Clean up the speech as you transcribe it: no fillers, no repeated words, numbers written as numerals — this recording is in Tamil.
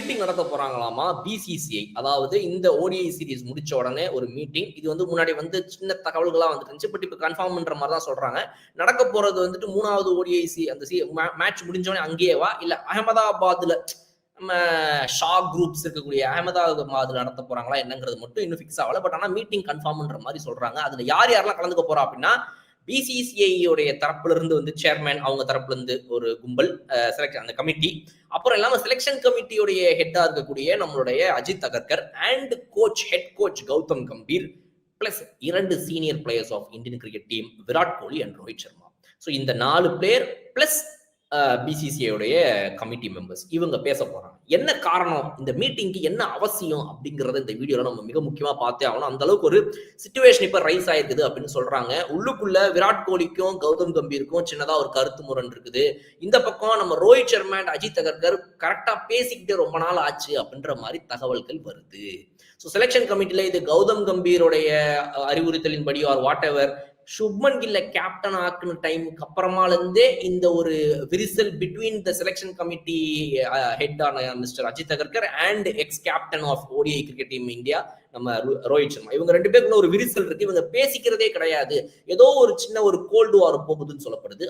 மீட்டிங் நடத்த போறாங்களாமா பிசிசிஐ. அதாவது இந்த ஓடிஐ சீரிஸ் முடிச்ச உடனே ஒரு மீட்டிங். இது முன்னாடி சின்ன தகவல்களா வந்துருந்துச்சு. பட் இப்ப கன்ஃபார்ம் பண்ற மாதிரி தான் சொல்றாங்க. நடக்க போறது 3வது ஓடிஐ அந்த மேட்ச் முடிஞ்சோடனே அங்கேயேவா இல்ல அகமதாபாத்ல நம்ம ஷா குரூப்ஸ் இருக்கக்கூடிய அகமதாபாத்ல நடத்த போறாங்களா என்னங்கிறது மட்டும் இன்னும் ஃபிக்ஸ் ஆகல. பட் ஆனா மீட்டிங் கன்ஃபார்ம் பண்ற மாதிரி சொல்றாங்க. அதுல யாரெல்லாம் கலந்துக்க போறா அப்படின்னா பிசிசிஐ உடைய தரப்புல இருந்து சேர்மேன், அவங்க தரப்புல இருந்து ஒரு கும்பல் செலக்ஷன் அந்த கமிட்டி, அப்புறம் இல்லாம செலக்ஷன் கமிட்டியுடைய ஹெட்டா இருக்கக்கூடிய நம்மளுடைய Ajit Agarkar and head coach Gautam Gambhir plus 2 senior players of Indian cricket team Virat Kohli and Rohit Sharma. So இந்த 4 பிளேயர் பிளஸ் பிசிசிஐடைய கமிட்டி மெம்பர்ஸ் இவங்க பேச போறாங்க. என்ன காரணம், இந்த மீட்டிங்க்கு என்ன அவசியம் அப்படிங்கறத இந்த வீடியோல நம்ம மிக முக்கியமா பார்த்தே ஆகணும். அந்த அளவுக்கு ஒரு சிச்சுவேஷன் இப்ப ரைஸ் ஆயிருக்குது அப்படின்னு சொல்றாங்க. உள்ளுக்குள்ள விராட் கோலிக்கும் கௌதம் கம்பீருக்கும் சின்னதா ஒரு கருத்து முரண் இருக்குது. இந்த பக்கம் நம்ம ரோஹித் சர்மா அண்ட் அஜித் அகர்கர் கரெக்டா பேசிக்கிட்டு ரொம்ப நாள் ஆச்சு அப்படின்ற மாதிரி தகவல்கள் வருது. ஸோ செலக்ஷன் கமிட்டில இது கௌதம் கம்பீருடைய அறிவுறுத்தலின்படி ஆர் வாட் எவர் சுப்மன் கில்ல கேப்டன் ஆக்குன டைமுக்கு அப்புறமால இருந்தே இந்த ஒரு விரிசல் between the selection committee head ஆன mister Ajit Agarkar and ex captain of ODI cricket team India நம்ம ரோஹித் சர்மா, இவங்க 2 பேருக்குள்ள ஒரு விரிசல் இருக்கு. இவங்க பேசிக்கிறதே கிடையாது. ஏதோ ஒரு சின்ன ஒரு கோல்டு வார் போகுதுன்னு சொல்லப்படுது.